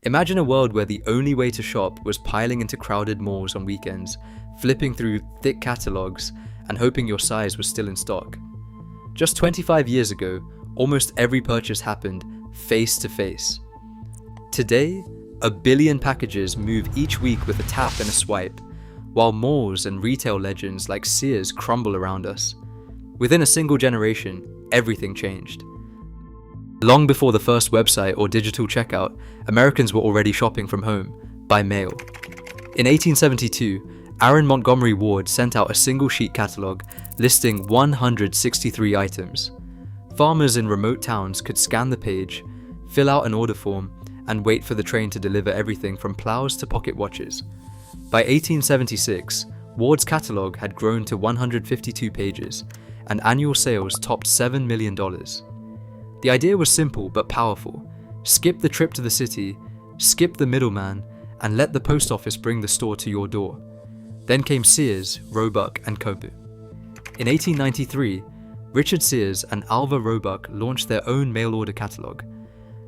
Imagine a world where the only way to shop was piling into crowded malls on weekends, flipping through thick catalogs, and hoping your size was still in stock. Just 25 years ago, almost every purchase happened face to face. Today, 1 billion packages move each week with a tap and a swipe, while malls and retail legends like Sears crumble around us. Within a single generation, everything changed. Long before the first website or digital checkout, Americans were already shopping from home, by mail. In 1872, Aaron Montgomery Ward sent out a single-sheet catalogue listing 163 items. Farmers in remote towns could scan the page, fill out an order form, and wait for the train to deliver everything from plows to pocket watches. By 1876, Ward's catalogue had grown to 152 pages, and annual sales topped $7 million. The idea was simple but powerful. Skip the trip to the city, skip the middleman, and let the post office bring the store to your door. Then came Sears, Roebuck, and Co. In 1893, Richard Sears and Alva Roebuck launched their own mail-order catalogue.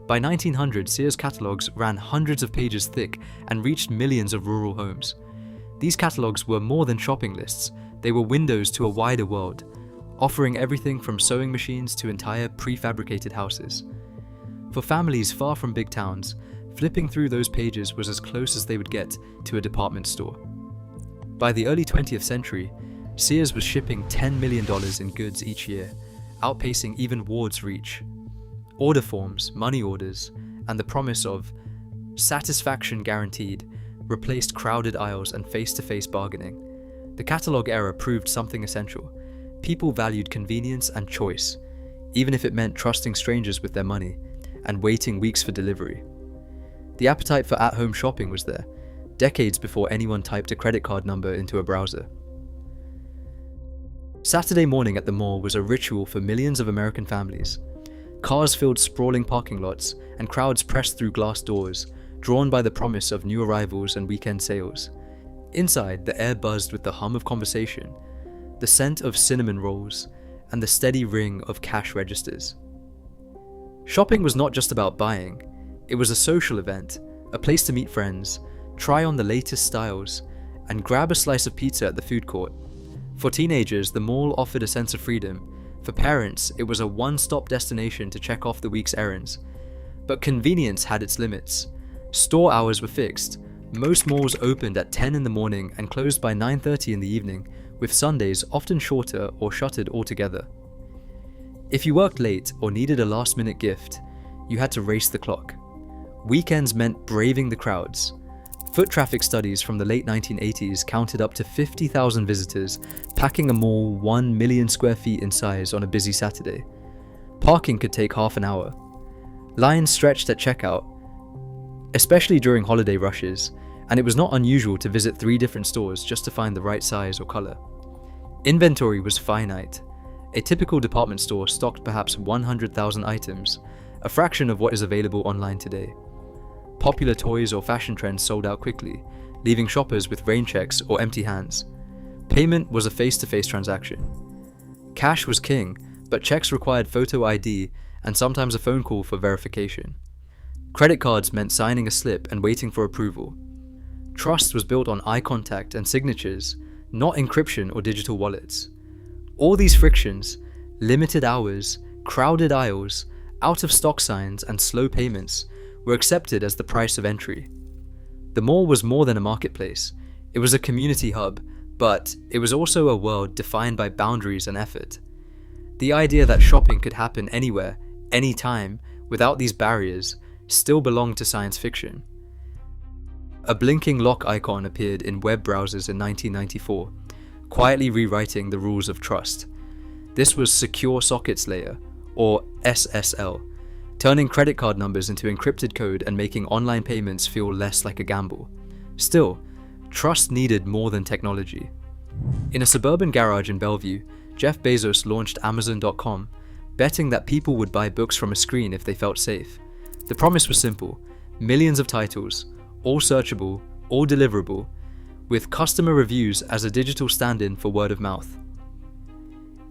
By 1900, Sears catalogues ran hundreds of pages thick and reached millions of rural homes. These catalogues were more than shopping lists, they were windows to a wider world, offering everything from sewing machines to entire prefabricated houses. For families far from big towns, flipping through those pages was as close as they would get to a department store. By the early 20th century, Sears was shipping $10 million in goods each year, outpacing even Ward's reach. Order forms, money orders, and the promise of satisfaction guaranteed replaced crowded aisles and face-to-face bargaining. The catalogue era proved something essential. People valued convenience and choice, even if it meant trusting strangers with their money and waiting weeks for delivery. The appetite for at-home shopping was there, decades before anyone typed a credit card number into a browser. Saturday morning at the mall was a ritual for millions of American families. Cars filled sprawling parking lots, and crowds pressed through glass doors, drawn by the promise of new arrivals and weekend sales. Inside, the air buzzed with the hum of conversation, the scent of cinnamon rolls, and the steady ring of cash registers. Shopping was not just about buying, it was a social event, a place to meet friends, try on the latest styles, and grab a slice of pizza at the food court. For teenagers, the mall offered a sense of freedom. For parents, it was a one-stop destination to check off the week's errands. But convenience had its limits. Store hours were fixed. Most malls opened at 10 in the morning and closed by 9:30 in the evening, with Sundays often shorter or shuttered altogether. If you worked late or needed a last-minute gift, you had to race the clock. Weekends meant braving the crowds. Foot traffic studies from the late 1980s counted up to 50,000 visitors, packing a mall 1 million square feet in size on a busy Saturday. Parking could take half an hour. Lines stretched at checkout, especially during holiday rushes, and it was not unusual to visit 3 different stores just to find the right size or color. Inventory was finite. A typical department store stocked perhaps 100,000 items, a fraction of what is available online today. Popular toys or fashion trends sold out quickly, leaving shoppers with rain checks or empty hands. Payment was a face-to-face transaction. Cash was king, but checks required photo ID and sometimes a phone call for verification. Credit cards meant signing a slip and waiting for approval. Trust was built on eye contact and signatures, not encryption or digital wallets. All these frictions, limited hours, crowded aisles, out-of-stock signs, and slow payments were accepted as the price of entry. The mall was more than a marketplace. It was a community hub, but it was also a world defined by boundaries and effort. The idea that shopping could happen anywhere, anytime, without these barriers, still belonged to science fiction. A blinking lock icon appeared in web browsers in 1994, quietly rewriting the rules of trust. This was Secure Sockets Layer, or SSL, turning credit card numbers into encrypted code and making online payments feel less like a gamble. Still, trust needed more than technology. In a suburban garage in Bellevue, Jeff Bezos launched Amazon.com, betting that people would buy books from a screen if they felt safe. The promise was simple: millions of titles, all searchable, all deliverable, with customer reviews as a digital stand-in for word of mouth.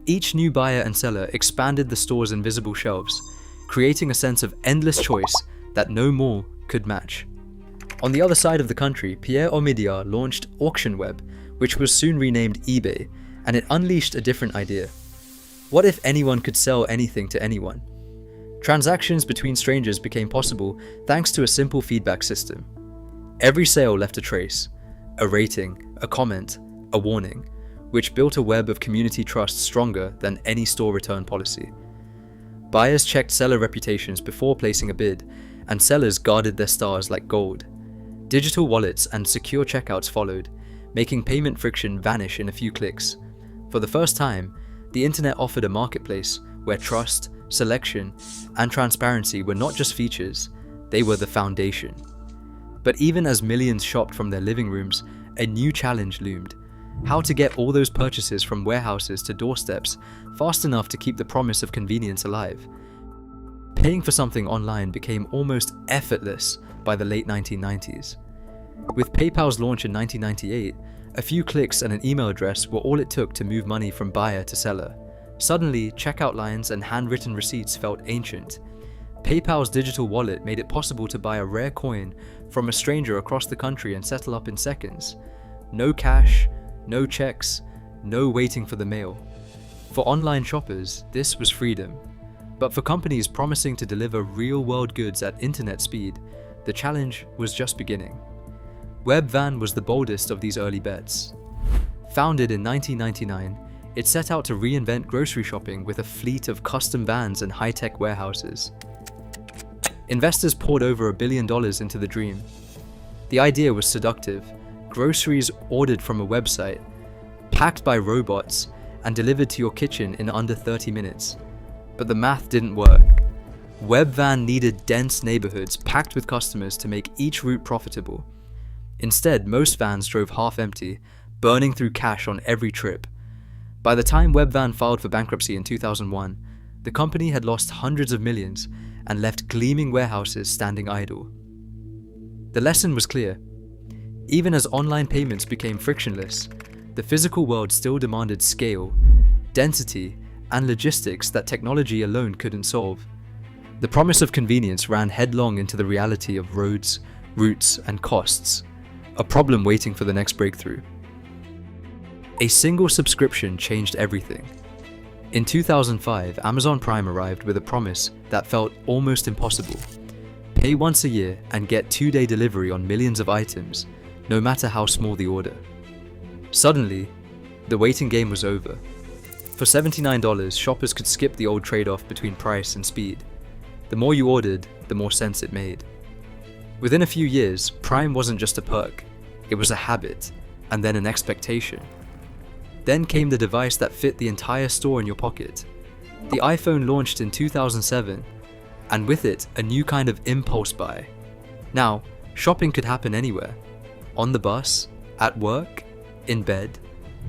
Each new buyer and seller expanded the store's invisible shelves, creating a sense of endless choice that no mall could match. On the other side of the country, Pierre Omidyar launched Auction Web, which was soon renamed eBay, and it unleashed a different idea. What if anyone could sell anything to anyone? Transactions between strangers became possible thanks to a simple feedback system. Every sale left a trace, a rating, a comment, a warning, which built a web of community trust stronger than any store return policy. Buyers checked seller reputations before placing a bid, and sellers guarded their stars like gold. Digital wallets and secure checkouts followed, making payment friction vanish in a few clicks. For the first time, the internet offered a marketplace where trust, selection, and transparency were not just features, they were the foundation. But even as millions shopped from their living rooms, a new challenge loomed: how to get all those purchases from warehouses to doorsteps fast enough to keep the promise of convenience alive. Paying for something online became almost effortless by the late 1990s. With PayPal's launch in 1998, a few clicks and an email address were all it took to move money from buyer to seller. Suddenly, checkout lines and handwritten receipts felt ancient. PayPal's digital wallet made it possible to buy a rare coin from a stranger across the country and settle up in seconds. No cash, no checks, no waiting for the mail. For online shoppers, this was freedom. But for companies promising to deliver real-world goods at internet speed, the challenge was just beginning. Webvan was the boldest of these early bets. Founded in 1999, it set out to reinvent grocery shopping with a fleet of custom vans and high-tech warehouses. Investors poured over $1 billion into the dream. The idea was seductive: groceries ordered from a website, packed by robots, and delivered to your kitchen in under 30 minutes. But the math didn't work. Webvan needed dense neighborhoods packed with customers to make each route profitable. Instead, most vans drove half empty, burning through cash on every trip. By the time Webvan filed for bankruptcy in 2001, the company had lost hundreds of millions and left gleaming warehouses standing idle. The lesson was clear. Even as online payments became frictionless, the physical world still demanded scale, density, and logistics that technology alone couldn't solve. The promise of convenience ran headlong into the reality of roads, routes, and costs, a problem waiting for the next breakthrough. A single subscription changed everything. In 2005, Amazon Prime arrived with a promise that felt almost impossible. Pay once a year and get 2-day delivery on millions of items, no matter how small the order. Suddenly, the waiting game was over. For $79, shoppers could skip the old trade-off between price and speed. The more you ordered, the more sense it made. Within a few years, Prime wasn't just a perk, it was a habit, and then an expectation. Then came the device that fit the entire store in your pocket. The iPhone launched in 2007, and with it, a new kind of impulse buy. Now, shopping could happen anywhere. On the bus, at work, in bed.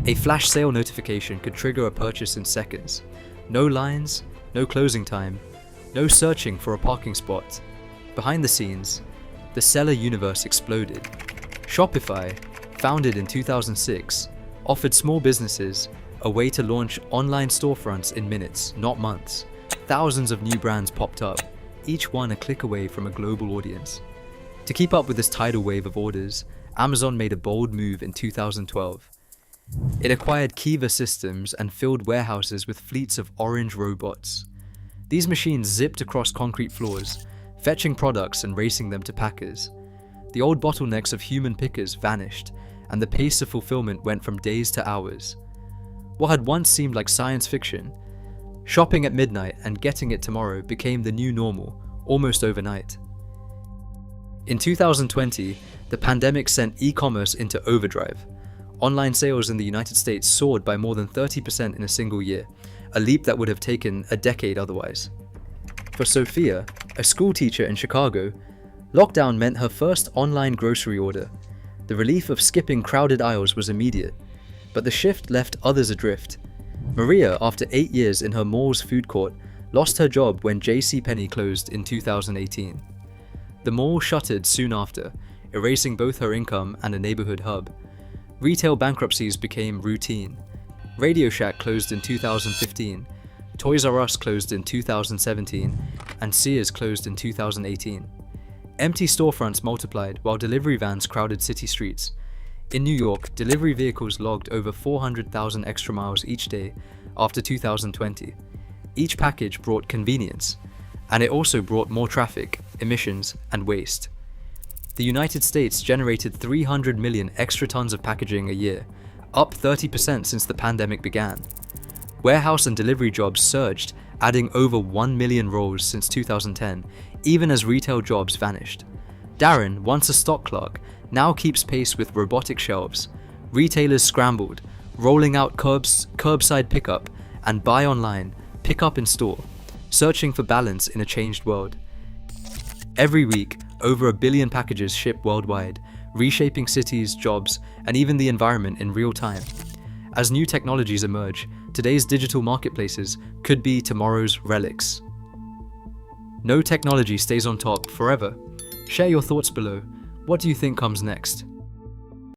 A flash sale notification could trigger a purchase in seconds. No lines, no closing time, no searching for a parking spot. Behind the scenes, the seller universe exploded. Shopify, founded in 2006, offered small businesses a way to launch online storefronts in minutes, not months. Thousands of new brands popped up, each one a click away from a global audience. To keep up with this tidal wave of orders, Amazon made a bold move in 2012. It acquired Kiva Systems and filled warehouses with fleets of orange robots. These machines zipped across concrete floors, fetching products and racing them to packers. The old bottlenecks of human pickers vanished, and the pace of fulfillment went from days to hours. What had once seemed like science fiction, shopping at midnight and getting it tomorrow became the new normal, almost overnight. In 2020, the pandemic sent e-commerce into overdrive. Online sales in the United States soared by more than 30% in a single year, a leap that would have taken a decade otherwise. For Sophia, a school teacher in Chicago, lockdown meant her first online grocery order. The relief of skipping crowded aisles was immediate, but the shift left others adrift. Maria, after 8 years in her mall's food court, lost her job when JCPenney closed in 2018. The mall shuttered soon after, erasing both her income and a neighborhood hub. Retail bankruptcies became routine. Radio Shack closed in 2015, Toys R Us closed in 2017, and Sears closed in 2018. Empty storefronts multiplied while delivery vans crowded city streets. In New York, delivery vehicles logged over 400,000 extra miles each day after 2020. Each package brought convenience, and it also brought more traffic, emissions, and waste. The United States generated 300 million extra tons of packaging a year, up 30% since the pandemic began. Warehouse and delivery jobs surged, adding over 1 million roles since 2010, even as retail jobs vanished. Darren, once a stock clerk, now keeps pace with robotic shelves. Retailers scrambled, rolling out curbside pickup and buy online, pick up in store, searching for balance in a changed world. Every week, over 1 billion packages ship worldwide, reshaping cities, jobs, and even the environment in real time. As new technologies emerge, today's digital marketplaces could be tomorrow's relics. No technology stays on top forever. Share your thoughts below. What do you think comes next?